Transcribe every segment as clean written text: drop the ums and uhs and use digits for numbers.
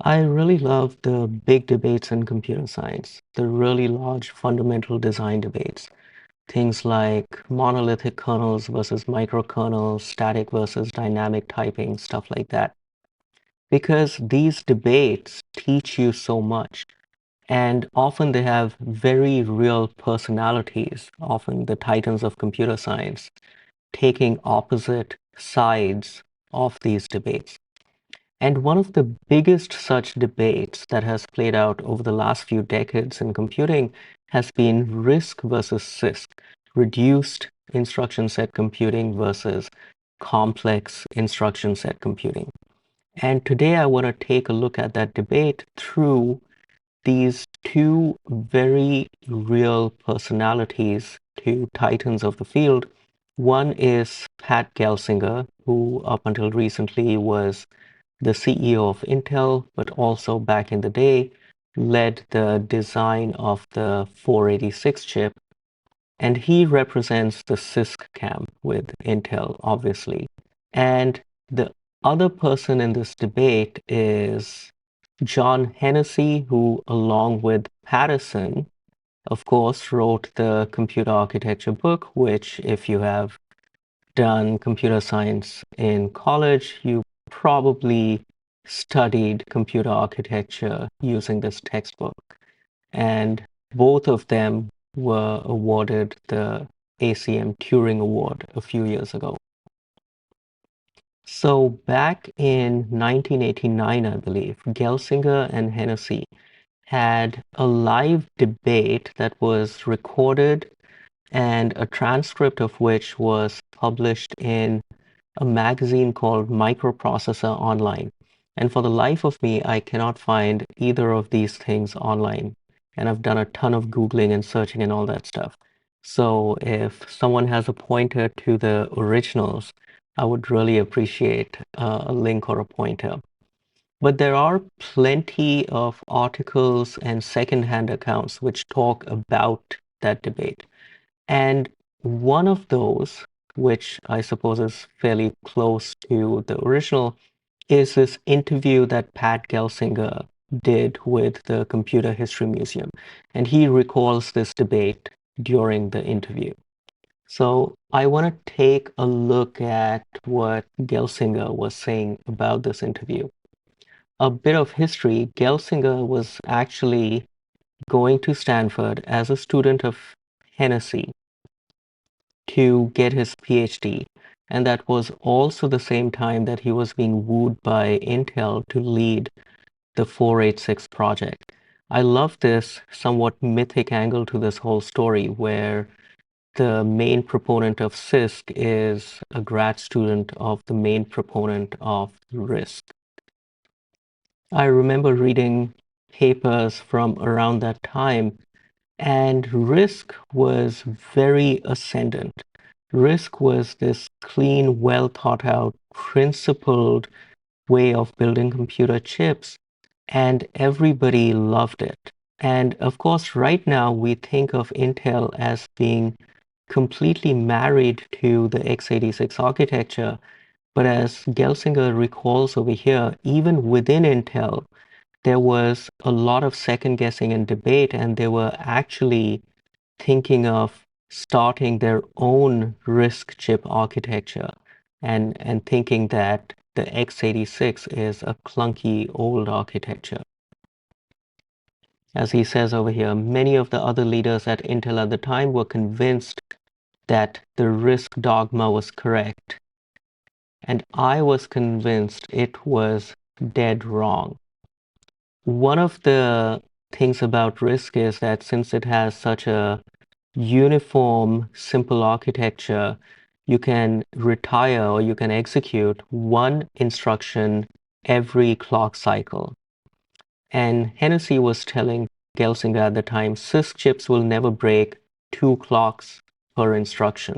I really love the big debates in computer science, the really large fundamental design debates. Things like monolithic kernels versus microkernels, static versus dynamic typing, stuff like that. Because these debates teach you so much, and often they have very real personalities, often the titans of computer science, taking opposite sides of these debates. And one of the biggest such debates that has played out over the last few decades in computing has been RISC versus CISC, reduced instruction set computing versus complex instruction set computing. And today I want to take a look at that debate through these two very real personalities, two titans of the field. One is Pat Gelsinger, who up until recently was the CEO of Intel, but also back in the day led the design of the 486 chip. And he represents the CISC camp with Intel, obviously. And the other person in this debate is John Hennessy, who, along with Patterson, of course, wrote the computer architecture book, which, if you have done computer science in college, you probably studied computer architecture using this textbook. And both of them were awarded the ACM Turing Award a few years ago. So back in 1989, I believe, Gelsinger and Hennessy had a live debate that was recorded and a transcript of which was published in a magazine called Microprocessor Online. And for the life of me, I cannot find either of these things online. And I've done a ton of Googling and searching and all that stuff. So if someone has a pointer to the originals, I would really appreciate a link or a pointer. But there are plenty of articles and secondhand accounts which talk about that debate. And one of those, which I suppose is fairly close to the original, is this interview that Pat Gelsinger did with the Computer History Museum. And he recalls this debate during the interview. So I want to take a look at what Gelsinger was saying about this interview. A bit of history, Gelsinger was actually going to Stanford as a student of Hennessy to get his PhD. And that was also the same time that he was being wooed by Intel to lead the 486 project. I love this somewhat mythic angle to this whole story where the main proponent of CISC is a grad student of the main proponent of RISC. I remember reading papers from around that time, and RISC was very ascendant. RISC was this clean, well thought out, principled way of building computer chips, and everybody loved it. And of course, right now we think of Intel as being completely married to the x86 architecture. But as Gelsinger recalls over here, even within Intel, there was a lot of second guessing and debate, and they were actually thinking of starting their own RISC chip architecture and thinking that the x86 is a clunky old architecture. As he says over here, many of the other leaders at Intel at the time were convinced that the RISC dogma was correct, and I was convinced it was dead wrong. One of the things about RISC is that since it has such a uniform, simple architecture, you can retire or you can execute one instruction every clock cycle. And Hennessy was telling Gelsinger at the time, CISC chips will never break 2 clocks per instruction.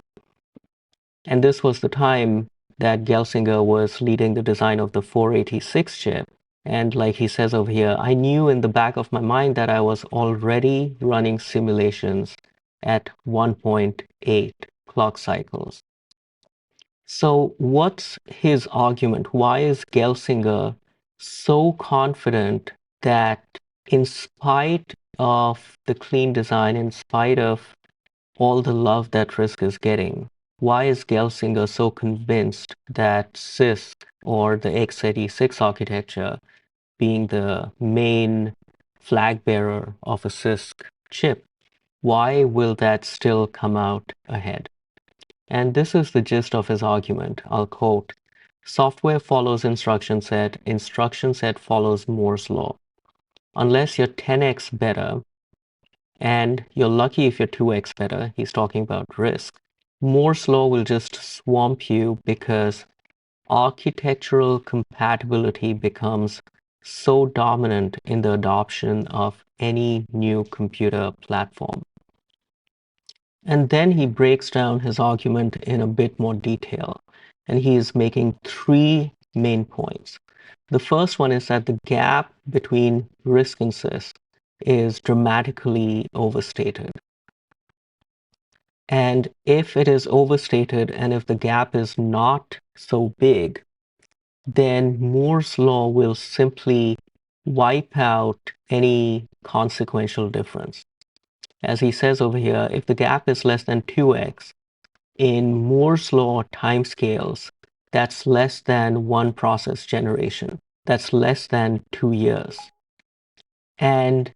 And this was the time that Gelsinger was leading the design of the 486 chip. And like he says over here, I knew in the back of my mind that I was already running simulations at 1.8 clock cycles. So what's his argument? Why is Gelsinger so confident that in spite of the clean design, in spite of all the love that RISC is getting, why is Gelsinger so convinced that CISC or the x86 architecture being the main flag bearer of a CISC chip, why will that still come out ahead? And this is the gist of his argument. I'll quote, software follows instruction set follows Moore's law. Unless you're 10x better, and you're lucky if you're 2x better, he's talking about RISC, Moore's law will just swamp you because architectural compatibility becomes so dominant in the adoption of any new computer platform. And then he breaks down his argument in a bit more detail, and he is making three main points. The first one is that the gap between RISC and CISC is dramatically overstated. And if it is overstated and if the gap is not so big, then Moore's law will simply wipe out any consequential difference. As he says over here, if the gap is less than 2x, in Moore's law timescales, that's less than one process generation. That's less than 2 years. And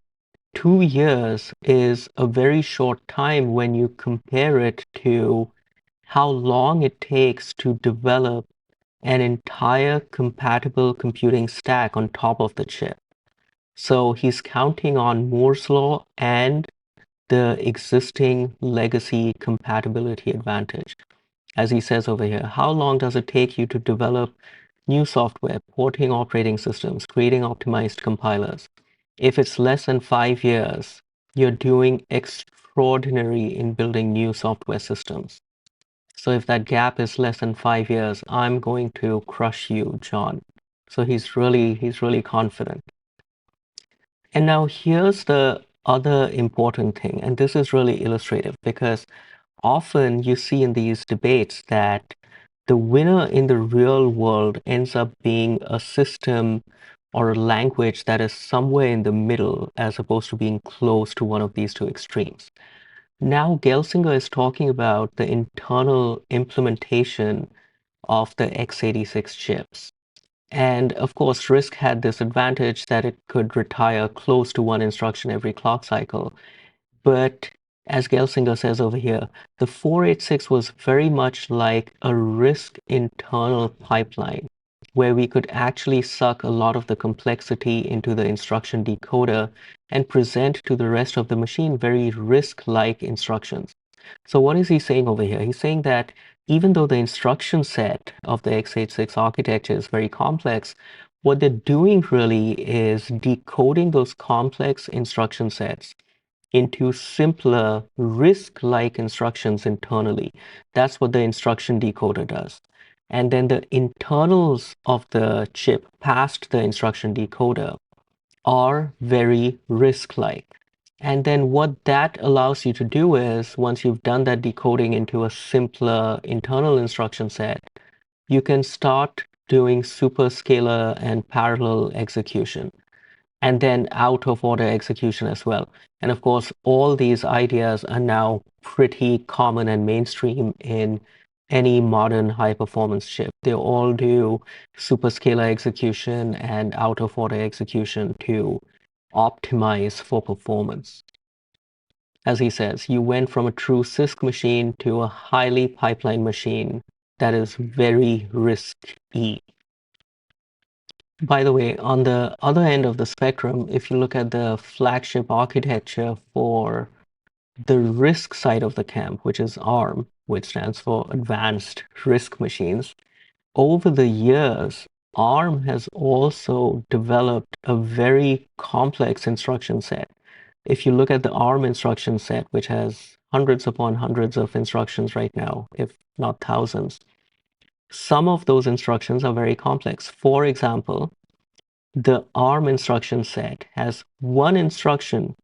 2 years is a very short time when you compare it to how long it takes to develop an entire compatible computing stack on top of the chip. So he's counting on Moore's law and the existing legacy compatibility advantage. As he says over here, how long does it take you to develop new software, porting operating systems, creating optimized compilers? If it's less than 5 years, you're doing extraordinary in building new software systems. So if that gap is less than 5 years, I'm going to crush you, John. So he's really confident. And now here's the other important thing, and this is really illustrative because often you see in these debates that the winner in the real world ends up being a system or a language that is somewhere in the middle as opposed to being close to one of these two extremes. Now Gelsinger is talking about the internal implementation of the x86 chips. And of course, RISC had this advantage that it could retire close to one instruction every clock cycle. But as Gelsinger says over here, the 486 was very much like a RISC internal pipeline where we could actually suck a lot of the complexity into the instruction decoder and present to the rest of the machine very RISC-like instructions. So what is he saying over here? He's saying that even though the instruction set of the x86 architecture is very complex, what they're doing really is decoding those complex instruction sets into simpler RISC-like instructions internally. That's what the instruction decoder does. And then the internals of the chip past the instruction decoder are very RISC-like. And then what that allows you to do is, once you've done that decoding into a simpler internal instruction set, you can start doing superscalar and parallel execution, and then out of order execution as well. And of course, all these ideas are now pretty common and mainstream in any modern high performance chip. They all do superscalar execution and out of order execution to optimize for performance. As he says, you went from a true CISC machine to a highly pipeline machine that is very RISC-y. By the way, on the other end of the spectrum, if you look at the flagship architecture for the RISC side of the camp, which is ARM, which stands for Advanced RISC Machines, over the years, ARM has also developed a very complex instruction set. If you look at the ARM instruction set, which has hundreds upon hundreds of instructions right now, if not thousands, some of those instructions are very complex. For example, the ARM instruction set has one instruction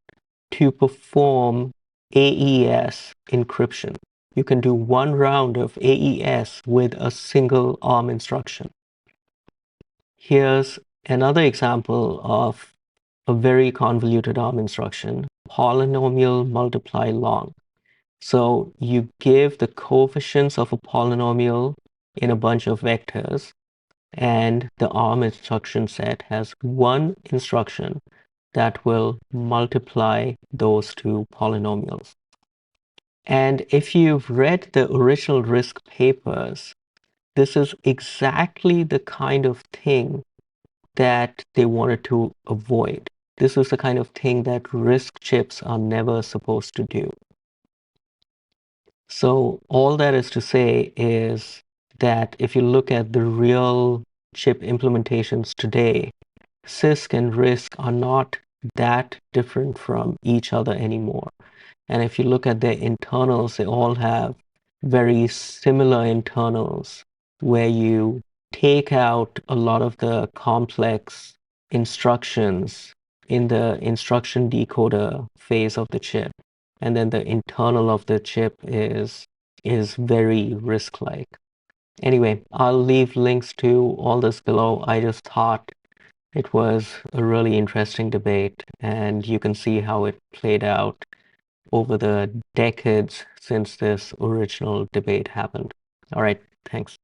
to perform AES encryption. You can do one round of AES with a single ARM instruction. Here's Another example of a very convoluted ARM instruction, polynomial multiply long. So you give the coefficients of a polynomial in a bunch of vectors, and the ARM instruction set has one instruction that will multiply those two polynomials. And if you've read the original RISC papers, this is exactly the kind of thing that they wanted to avoid. This is the kind of thing that RISC chips are never supposed to do. So all that is to say is that if you look at the real chip implementations today, CISC and RISC are not that different from each other anymore. And if you look at their internals, they all have very similar internals where you take out a lot of the complex instructions in the instruction decoder phase of the chip. And then the internal of the chip is very RISC-like. Anyway, I'll leave links to all this below. I just thought it was a really interesting debate, and you can see how it played out over the decades since this original debate happened. All right, thanks.